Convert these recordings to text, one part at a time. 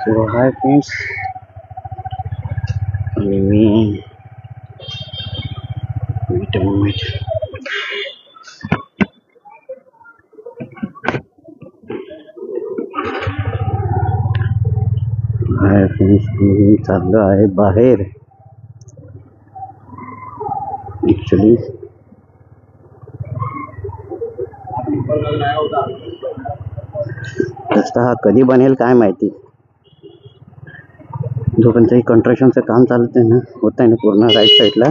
So hi friends, me wait a moment. Hi friends, मी चाललो आहे बाहेर. ऍक्च्युली रस्ता हा कधी बनेल काय माहिती. जोपर्यंत कंस्ट्रक्शनचं काम चालत आहे ना, होत आहे ना पूर्ण राईट साईडला,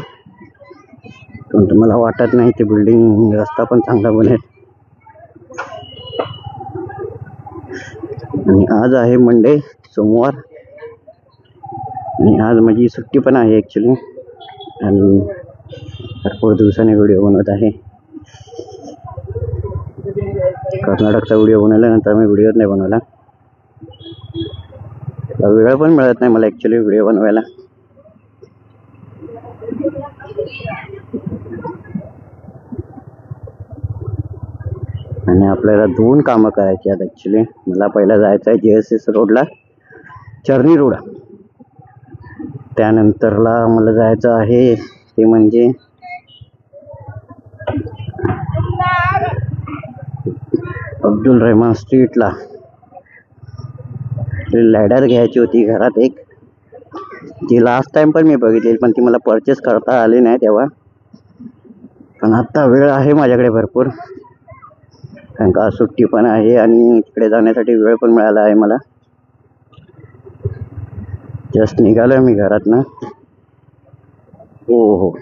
पण मला वाटत नाही ते बिल्डिंग रस्ता पण चांगला बनेल. आणि आज आहे मंडे, सोमवार, आणि आज माझी सुट्टी पण आहे ॲक्च्युली. आणि भरपूर दिवसाने व्हिडिओ बनवत आहे. कर्नाटकचा व्हिडिओ बनवल्यानंतर मी व्हिडिओ नाही बनवला. वेळ पण मिळत नाही मला ॲक्च्युली व्हिडिओ बनवायला. आणि आपल्याला दोन कामं करायची आहेत ॲक्च्युली. मला पहिला जायचं आहे JSS रोडला, चर्नी रोड. त्यानंतरला मला जायचं आहे ते म्हणजे अब्दुल रहमान स्ट्रीटला. लॅडर घ्यायची होती घरात एक, ती लास्ट टाइम पण मी बघितली, पण ती मला परचेस करता आली नाही तेव्हा. पण आत्ता वेळ आहे माझ्याकडे भरपूर, कारण का सुट्टी पण आहे आणि तिकडे जाण्यासाठी वेळ पण मिळाला आहे मला. जस्ट निघालोय मी घरात ना. हो,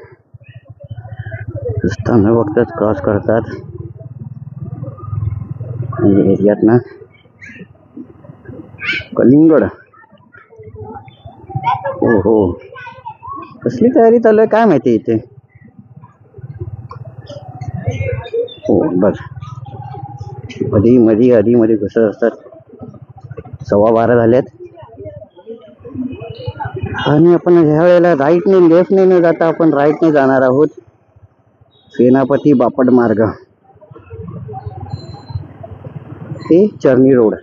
रस्ता न बघताच क्रॉस करतात एरियात ना. कलिंगड. हो, कसली तयारी चालू आहे काय माहिती इथे. हो बघ, आधी मध्ये घुसत असतात. 12:15 झाल्यात आणि आपण ह्या वेळेला राईटने लेफ्टने न जाता आपण राईटने जाणार आहोत. सेनापती बापट मार्ग ते चर्नी रोड.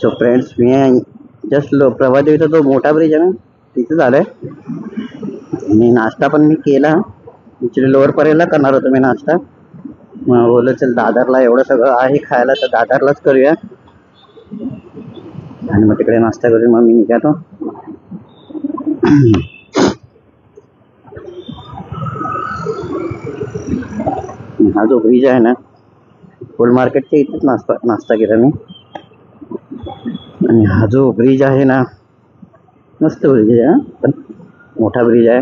सो फ्रेंड्स, मी जस्ट प्रभादेवीचा जो मोठा ब्रिज आहे ना तिथे झालंय. आणि नाश्ता पण मी केला. ॲक्च्युली लोअर परेलला करणार होतो मी नाश्ता. मग बोललो चल दादरला एवढं सगळं आहे खायला तर दादरलाच करूया. आणि मग तिकडे नाश्ता करून मग मी निघालो. हा जो ब्रिज आहे ना, फुल मार्केटच्या इथेच नाश्ता केला मी. आणि हा जो ब्रिज आहे ना, मस्त ब्रिज आहे, पण मोठा ब्रिज आहे.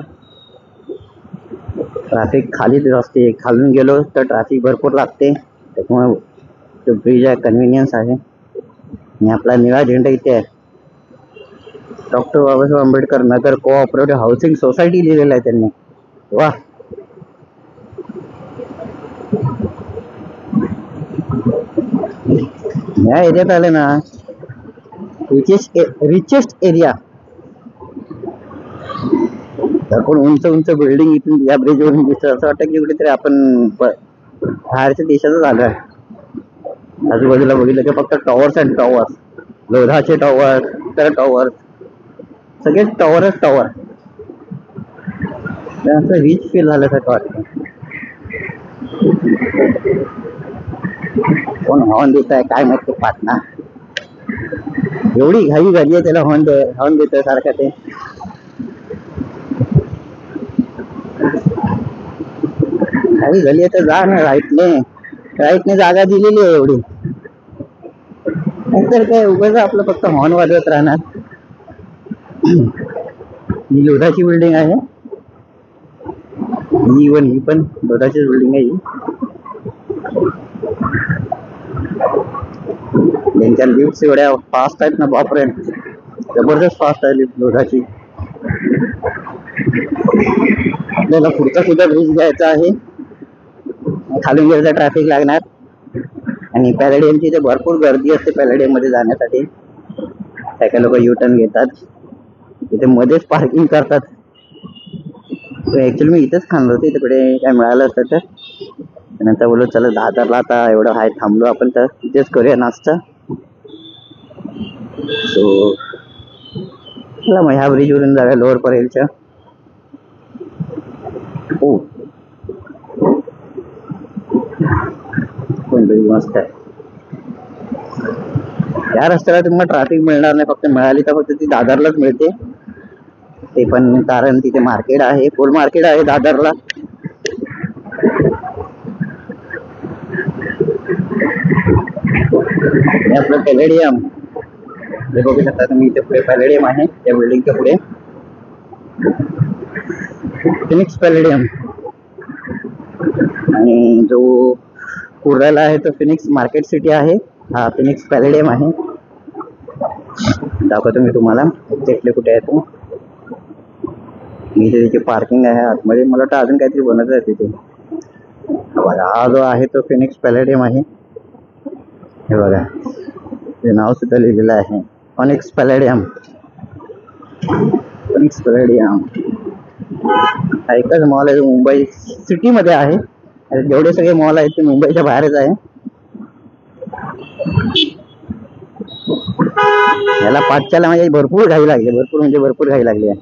ट्रॅफिक खालीच असते, खालून गेलो तर ट्रॅफिक भरपूर लागते. त्यामुळे जो ब्रिज आहे कन्व्हिनियन्स आहे. आणि आपला निळा झेंडा इथे आहे, doctor Babasaheb Ambedkar Nagar cooperative housing society लिहिलेलं आहे त्यांनी. वा, या एरियात आले ना, रिचेस्ट एरिया. आपण उंच बिल्डिंग इथून या ब्रिज वरून दिसत, असं वाटतं की कुठेतरी आपण बाहेरच्या देशातच आलो आहे. आजूबाजूला बघितलं की फक्त टॉवर्स अँड टॉवर्स. लोधाचे टॉवर, इतर टॉवर, सगळेच टॉवरच टॉवर. असं रिच फील झाल्यासारखं वाटतं. कोण हॉर्न देत आहे काय माहिती पाटणा. एवढी घाई झाली आहे त्याला हॉर्न देत सारखं ते. घाई झाली आहे तर जा ना राईटने जागा दिलेली आहे एवढी. नाहीतर काय उगाच आपलं फक्त हॉर्न वाजवत राहणार. ही लोधाची बिल्डिंग आहे. ही पण लोधाचीच बिल्डिंग आहे ही. त्यांच्या लिफ्ट एवढ्या फास्ट आहेत ना बापरे, जबरदस्त फास्ट आहे लिफ्ट लोधाची. आपल्याला पुढचा सुद्धा ब्रिज घ्यायचा आहे. खालून गेलं तर ट्रॅफिक लागणार. आणि पॅलेडियमची इथे भरपूर गर्दी असते पॅलेडियम मध्ये जाण्यासाठी. काही काही लोक U-टर्न घेतात, तिथे मध्येच पार्किंग करतात. ऍक्च्युअली मी इथेच खाणार होते, तिकडे काय मिळालं असतं तर. नंतर बोललो चला दादरला आता एवढं हाय थांबलो आपण तर तिथेच करूया नाश्ता. सो चला मग ह्या ब्रिज वरून जाऊया लोअर परेलच्या. हो पण ब्रिज मस्त आहे. या रस्त्याला तुम्हाला ट्रॅफिक मिळणार नाही, फक्त मिळाली तर फक्त ती दादरलाच मिळते. ते पण कारण तिथे मार्केट आहे, फुल मार्केट आहे दादरला. आपलं पॅलेडियम हे बघू शकता तुम्ही, इथे पुढे पॅलेडियम आहे त्या बिल्डिंगच्या पुढे. फिनिक्स पॅलेडियम. आणि जो पुढला आहे तो फिनिक्स मार्केट सिटी आहे. हा फिनिक्स पॅलेडियम आहे. दाखवतो मी तुम्हाला एक्झॅक्टली कुठे आहे तो. इथे तिथे पार्किंग आहे आतमध्ये. मला वाटतं अजून काहीतरी बनत आहे तिथे. हा जो आहे तो फिनिक्स पॅलेडियम आहे. हे बघा ते नाव सुद्धा लिहिलेलं आहे, फिनिक्स पॅलेडियम. फिनिक्स पॅलेडियम हा एकच मॉल आहे मुंबई सिटी मध्ये आहे. जेवढे सगळे मॉल आहेत ते मुंबईच्या बाहेरच आहे. याला पाठच्याला म्हणजे भरपूर घाई लागली, भरपूर घाई लागली आहे.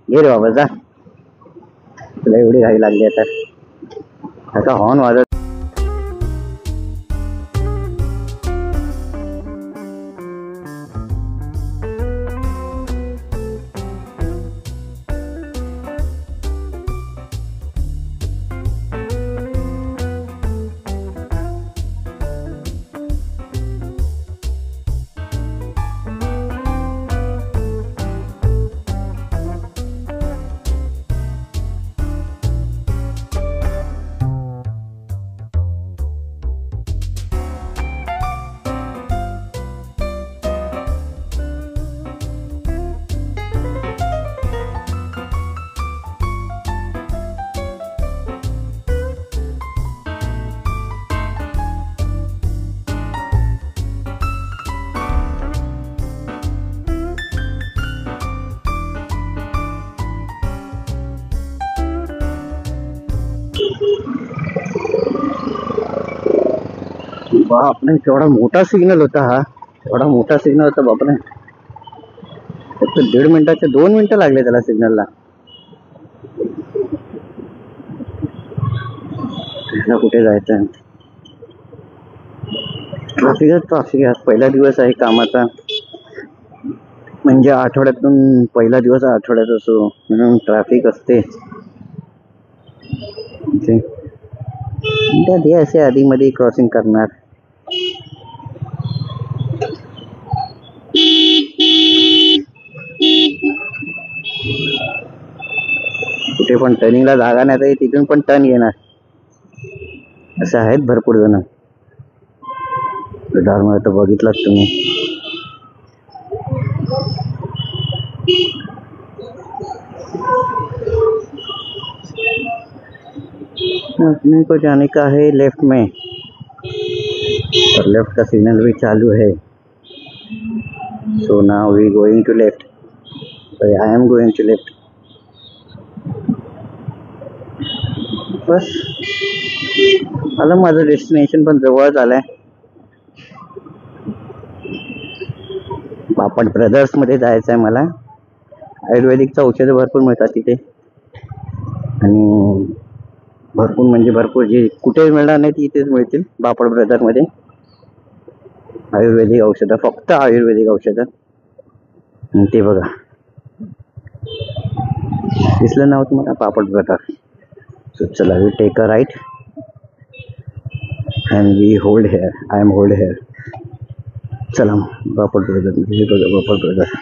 घे रे बाबा जा, तुला एवढी घाई लागली आहे तर. त्याचा हॉर्न वाजत. बापरे केवढा मोठा सिग्नल होता हा, एवढा मोठा सिग्नल होता बापरे. फक्त 1.5 मिनिटाचे 2 मिनिटं लागले त्याला सिग्नलला. कुठे जायचं, ट्रॅफिक आहे. पहिला दिवस आहे कामाचा, म्हणजे आठवड्यातून पहिला दिवस आठवड्यात असो म्हणून ट्रॅफिक असते. ते असे आधी मध्ये क्रॉसिंग करणार. कुठे पण टर्निंगला जागा नाही तर तिथून पण टर्न घेणार, असे आहेत भरपूर जण. मध्ये तर बघितलात तुम्ही. अपने को जाने का है लेफ्ट में, और लेफ्ट का सिग्नल भी चालू है. So now we going to left. I am going to left. बस आलं माझं डेस्टिनेशन पण जवळच आलंय. बापट ब्रदर्समध्ये जायचं आहे मला. आयुर्वेदिकचं औषधं भरपूर मिळतात तिथे आणि भरपूर म्हणजे भरपूर, जे कुठेही मिळणार नाही ती इथेच मिळतील बापट ब्रदरमध्ये. आयुर्वेदिक औषधं, फक्त आयुर्वेदिक औषधं. आणि ते बघा, दिसलं नाव तुम्हाला बापट ब्रदर. सो चला, we take a right and we hold here. I am hold here. चला बापट ब्रदर, हे बघा बापट ब्रदर.